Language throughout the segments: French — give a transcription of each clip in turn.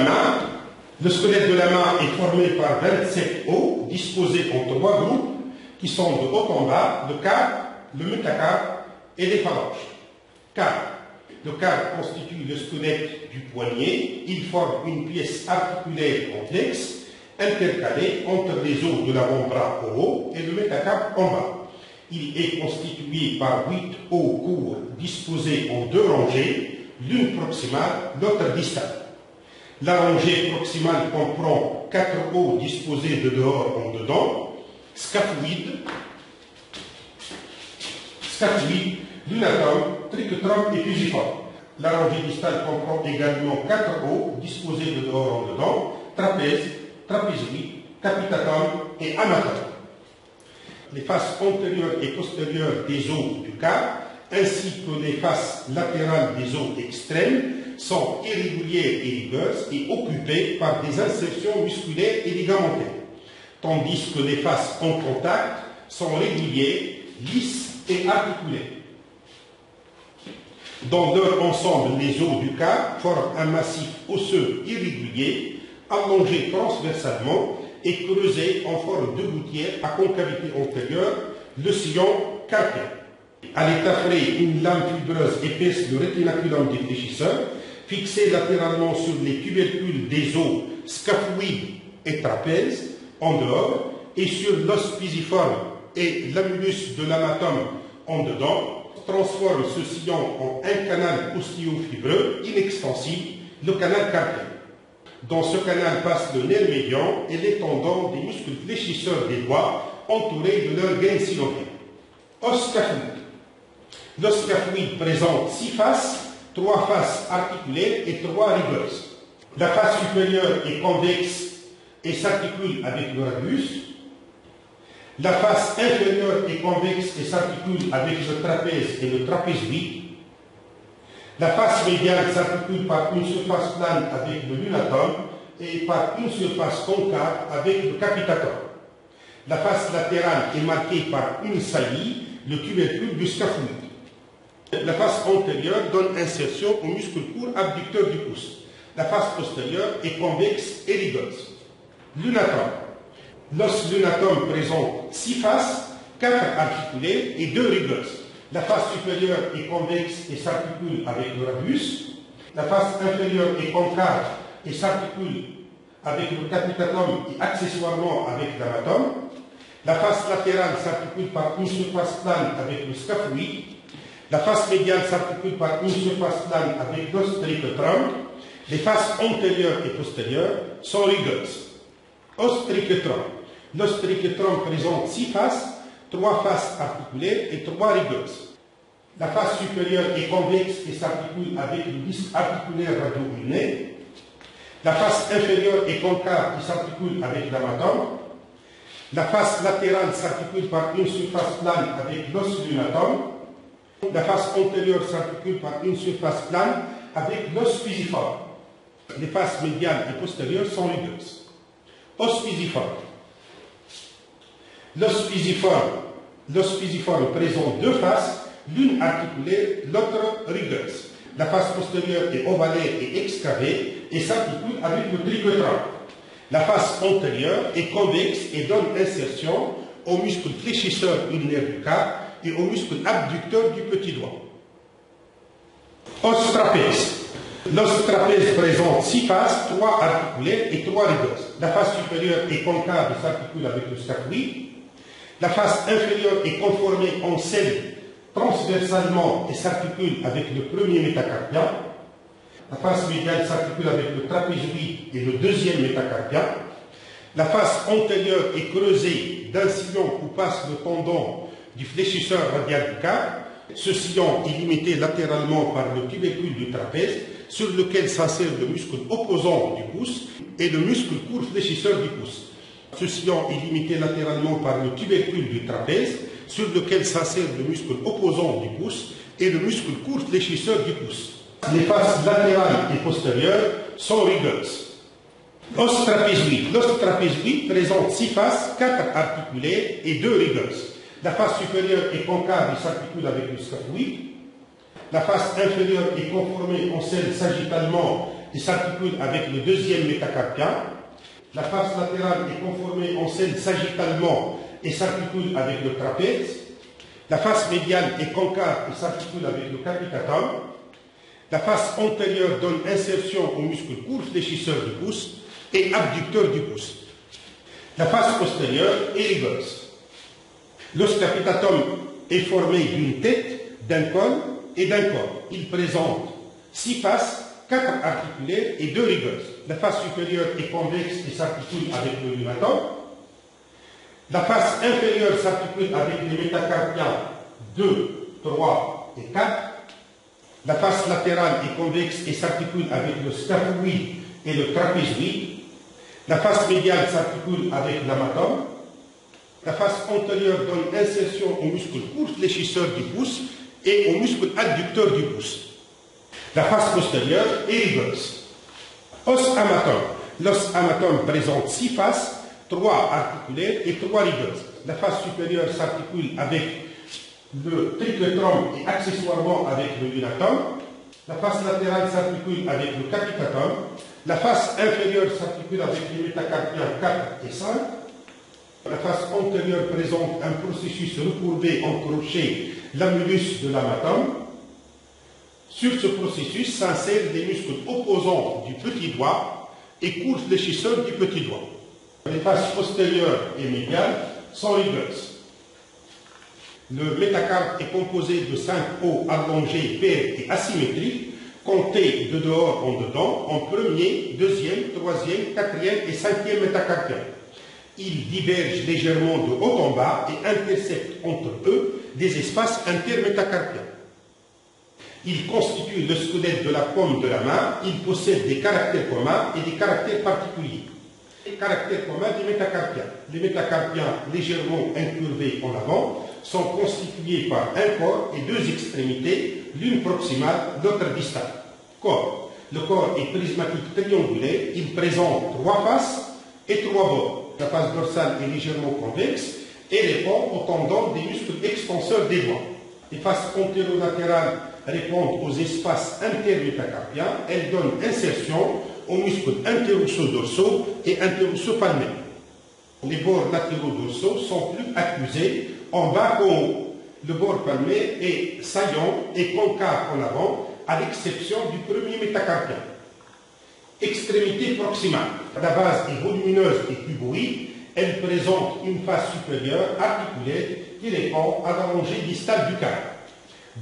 la main. Le squelette de la main est formé par 27 os disposés en 3 groupes qui sont de haut en bas, le carpe, le métacarpe et les phalanges. Carpe. Le carpe constitue le squelette du poignet. Il forme une pièce articulaire complexe intercalée entre les os de l'avant-bras au haut et le métacarpe en bas. Il est constitué par 8 os courts disposés en 2 rangées, l'une proximale, l'autre distale. La rangée proximale comprend 4 os disposés de dehors en dedans, scaphoïde, lunatome, trichotome et fusiforme. La rangée distale comprend également 4 os disposés de dehors en dedans, trapèze, trapézoïde, capitatum et amatome. Les faces antérieures et postérieures des os du carpe, ainsi que les faces latérales des os extrêmes, sont irrégulières et rugueuses et occupées par des insertions musculaires et ligamentaires, tandis que les faces en contact sont régulières, lisses et articulées. Dans leur ensemble, les os du carpe forment un massif osseux irrégulier, allongé transversalement et creusé en forme de gouttière à concavité antérieure, le sillon carpien. À l'état frais, une lame fibreuse épaisse de rétinaculum défléchisseur, fixée latéralement sur les tubercules des os scaphoïdes et trapèzes en dehors, et sur l'os pisiforme et l'amulus de l'amatome en dedans, transforme ce sillon en un canal ostéofibreux inextensible, le canal carpien. Dans ce canal passe le nerf médian et les tendons des muscles fléchisseurs des doigts entourés de leur gaine synoviale. Os scaphoïde. L'os scaphoïde présente 6 faces, 3 faces articulaires et 3 rugueuses. La face supérieure est convexe et s'articule avec le radius. La face inférieure est convexe et s'articule avec le trapèze et le trapézoïde. La face médiane s'articule par une surface plane avec le lunatome et par une surface concave avec le capitatum. La face latérale est marquée par une saillie, le tubercule du scaphoïde. La face antérieure donne insertion au muscle court abducteur du pouce. La face postérieure est convexe et rugueuse. Lunatome. L'os lunatome présente 6 faces, 4 articulaires et 2 rugueuses. La face supérieure est convexe et s'articule avec le radius. La face inférieure est concave et s'articule avec le capitatum et accessoirement avec l'amatome. La face latérale s'articule par une surface plane avec le scaphoïde. La face médiane s'articule par une surface plane avec l'os trichotome. Les faces antérieures et postérieures sont rugueuses. Os trichotome. L'os trichotome présente 6 faces, 3 faces articulaires et 3 rugueuses. La face supérieure est convexe et s'articule avec le disque articulaire radio-ulnaire. La face inférieure est concave et s'articule avec l'amatome. La face latérale s'articule par une surface plane avec l'os lunatome. La face antérieure s'articule par une surface plane avec l'os pisiforme. Les faces médianes et postérieures sont rugueuses. Os pisiforme. L'os pisiforme présente 2 faces, l'une articulaire, l'autre rugueuse. La face postérieure est ovalaire et excavée et s'articule avec le trichotome. La face antérieure est convexe et donne insertion au muscle fléchisseur ulnaire du carpe et au muscle abducteur du petit doigt. Os trapèze. L'os trapèze présente 6 faces, 3 articulaires et 3 rugueuses. La face supérieure est concave et s'articule avec le scaphoïde. La face inférieure est conformée en selle transversalement et s'articule avec le premier métacarpien. La face médiane s'articule avec le trapézoïde et le deuxième métacarpien. La face antérieure est creusée d'un sillon où passe le tendon du fléchisseur radial du carpe. Ce sillon est limité latéralement par le tubercule du trapèze, sur lequel s'insère le muscle opposant du pouce et le muscle court fléchisseur du pouce. Ce sillon est limité latéralement par le tubercule du trapèze, sur lequel s'insère le muscle opposant du pouce et le muscle court fléchisseur du pouce. Les faces latérales et postérieures sont rugueuses. Os trapézoïde. L'os trapézoïde présente 6 faces, 4 articulaires et 2 rugueuses. La face supérieure est concave et s'articule avec le scaphoïde. La face inférieure est conformée en selle sagittalement qui s'articule avec le deuxième métacarpien. La face latérale est conformée en selle sagittalement et s'articule avec le trapèze. La face médiane est concave et s'articule avec le capitatum. La face antérieure donne insertion au muscle court fléchisseur du pouce et abducteur du pouce. La face postérieure est rigoleuse. L'os capitatum est formé d'une tête, d'un col et d'un corps. Il présente 6 faces, 4 articulaires et 2 rigueuses. La face supérieure est convexe et s'articule avec le lunatum. La face inférieure s'articule avec les métacarpiens 2, 3 et 4. La face latérale est convexe et s'articule avec le scaphoïde et le trapézoïde. La face médiane s'articule avec l'amatum. La face antérieure donne insertion au muscle court fléchisseur du pouce et au muscle adducteur du pouce. La face postérieure est rigoleuse. Os amatum. L'os amatum présente 6 faces, 3 articulaires et 3 rigueuses. La face supérieure s'articule avec le triclétrum et accessoirement avec le lunatum. La face latérale s'articule avec le capitatum. La face inférieure s'articule avec les métacarpiens 4 et 5. La face antérieure présente un processus recourbé en crochet, l'amulus de l'amatum. Sur ce processus s'insèrent les muscles opposants du petit doigt et court fléchisseur du petit doigt. Les faces postérieures et médiales sont rigueuses. Le métacarpe est composé de 5 os allongés, pairs et asymétriques, comptés de dehors en dedans, en premier, deuxième, troisième, quatrième et cinquième métacarpien. Ils divergent légèrement de haut en bas et interceptent entre eux des espaces intermétacarpiens. Ils constituent le squelette de la paume de la main. Ils possèdent des caractères communs et des caractères particuliers. Les caractères communs des métacarpiens. Les métacarpiens légèrement incurvés en avant sont constitués par un corps et 2 extrémités, l'une proximale, l'autre distale. Corps. Le corps est prismatique triangulaire. Il présente 3 faces et 3 bords. La face dorsale est légèrement convexe et répond aux tendons des muscles extenseurs des doigts. Les faces antérolatérales répondent aux espaces intermétacarpiens. Elles donnent insertion aux muscles interosso-dorsaux et interosso-palmaires. Les bords latéraux-dorsaux sont plus accusés en bas qu'en haut. Le bord palmaire est saillant et concave en avant, à l'exception du premier métacarpien. Extrémité proximale. La base est volumineuse et cuboïde. Elle présente une face supérieure articulaire qui répond à la rangée distale du carpe.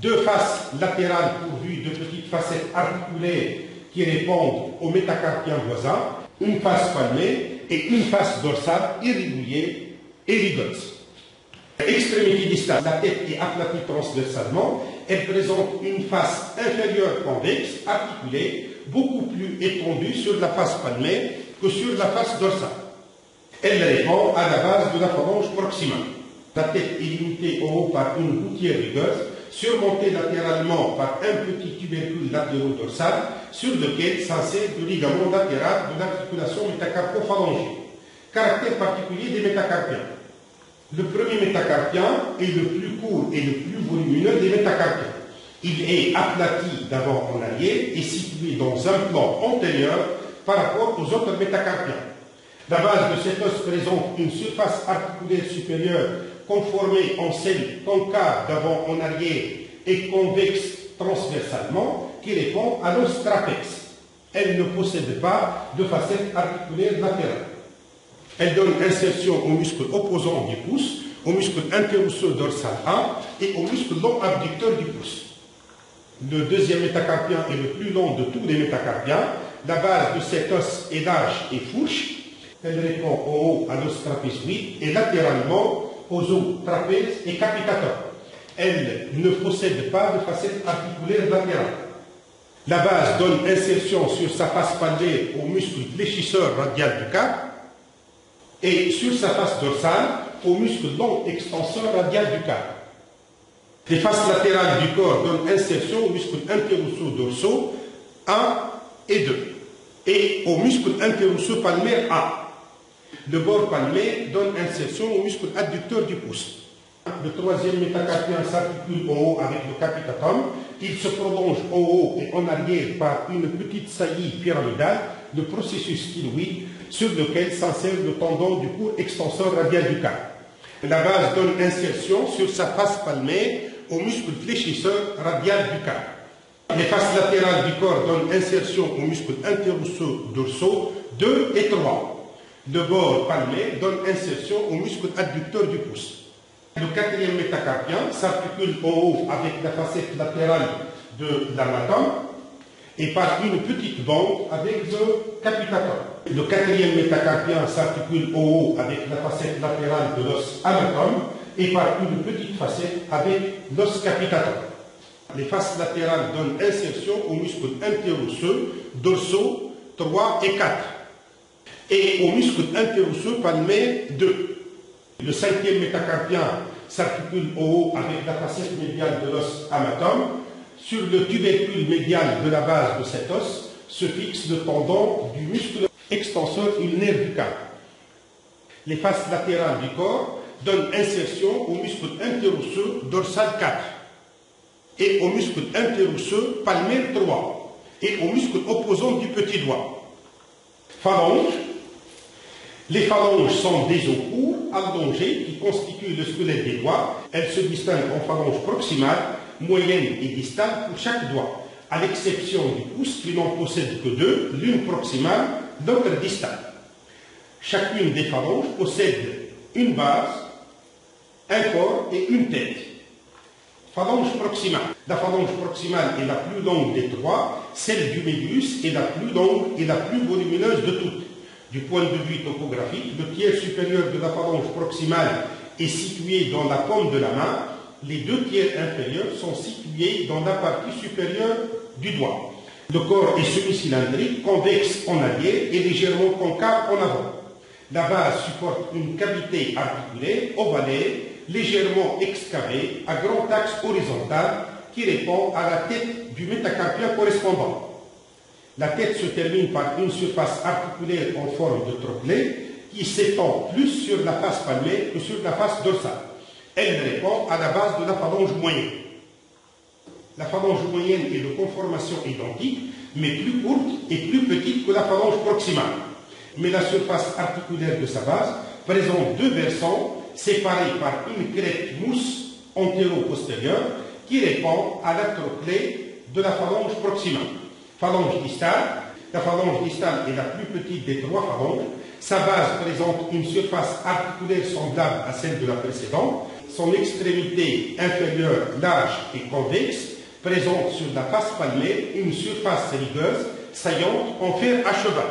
2 faces latérales pourvues de petites facettes articulaires qui répondent aux métacarpiens voisins, une face palmaire et une face dorsale irrégulière et rigoleuse. Extrémité distale, la tête est aplatie transversalement. Elle présente une face inférieure convexe, articulée, beaucoup plus étendue sur la face palmaire que sur la face dorsale. Elle répond à la base de la phalange proximale. La tête est limitée en haut par une gouttière rugueuse, surmontée latéralement par un petit tubercule latéro-dorsal sur lequel s'insère le ligament latéral de l'articulation métacarpo-phalangée. Caractère particulier des métacarpiens. Le premier métacarpien est le plus court et le plus volumineux des métacarpiens. Il est aplati d'avant en arrière et situé dans un plan antérieur par rapport aux autres métacarpiens. La base de cet os présente une surface articulaire supérieure conformée en selle concave d'avant en arrière et convexe transversalement qui répond à l'os trapèze. Elle ne possède pas de facette articulaire latérale. Elle donne insertion au muscle opposant du pouce, au muscle interosso-dorsal 1 et au muscle long abducteur du pouce. Le deuxième métacarpien est le plus long de tous les métacarpiens. La base de cet os est large et fourche. Elle répond en haut à l'os trapézoïde et latéralement aux os trapèze et capitatum. Elle ne possède pas de facette articulaire latérale. La base donne insertion sur sa face palmaire au muscle fléchisseur radial du carpe et sur sa face dorsale au muscle long extenseur radial du carpe. Les faces latérales du corps donnent insertion aux muscles interosso-dorsaux 1 et 2 et au muscle interosso-palmaire 1. Le bord palmaire donne insertion au muscle adducteur du pouce. Le troisième métacarpien s'articule en haut avec le capitatum Il se prolonge en haut et en arrière par une petite saillie pyramidale, le processus styloïde, sur lequel s'insère le tendon du court extenseur radial du cap. La base donne insertion sur sa face palmaire au muscle fléchisseur radial du cap. Les faces latérales du corps donnent insertion aux muscles interosseux dorsaux 2 et 3. Le bord palmaire donne insertion aux muscles adducteurs du pouce. Le quatrième métacarpien s'articule en haut avec la facette latérale de l'amatome et par une petite bande avec le capitator. Le quatrième métacarpien s'articule en haut avec la facette latérale de l'os amatome et par une petite facette avec l'os capitator. Les faces latérales donnent insertion aux muscles interosseux, dorsaux 3 et 4 et aux muscles interosseux palmaires 2. Le cinquième métacarpien s'articule en haut avec la facette médiale de l'os amatome. Sur le tubercule médial de la base de cet os se fixe le tendon du muscle extenseur ulnaire du cap. Les faces latérales du corps donnent insertion aux muscles interosseux dorsal 4 et aux muscles interosseux palmaire 3 et aux muscles opposants du petit doigt. Phalanges. Les phalanges sont des os courts, allongés, qui constituent le squelette des doigts. Elles se distinguent en phalanges proximales, moyennes et distales pour chaque doigt, à l'exception du pouce qui n'en possède que 2, l'une proximale, l'autre distale. Chacune des phalanges possède une base, un corps et une tête. Phalange proximale. La phalange proximale est la plus longue des trois, celle du médius est la plus longue et la plus volumineuse de toutes. Du point de vue topographique, le tiers supérieur de la phalange proximale est situé dans la paume de la main, les deux tiers inférieurs sont situés dans la partie supérieure du doigt. Le corps est semi-cylindrique, convexe en arrière et légèrement concave en avant. La base supporte une cavité articulaire ovalaire, légèrement excavée, à grand axe horizontal, qui répond à la tête du métacarpien correspondant. La tête se termine par une surface articulaire en forme de troquelet qui s'étend plus sur la face palmaire que sur la face dorsale. Elle répond à la base de la phalange moyenne. La phalange moyenne est de conformation identique, mais plus courte et plus petite que la phalange proximale. Mais la surface articulaire de sa base présente deux versants séparés par une crête mousse antéro-postérieure qui répond à la troquelet de la phalange proximale. Phalange distale. La phalange distale est la plus petite des trois phalanges. Sa base présente une surface articulaire semblable à celle de la précédente. Son extrémité inférieure, large et convexe, présente sur la face palmaire une surface rugueuse, saillante, en fer à cheval.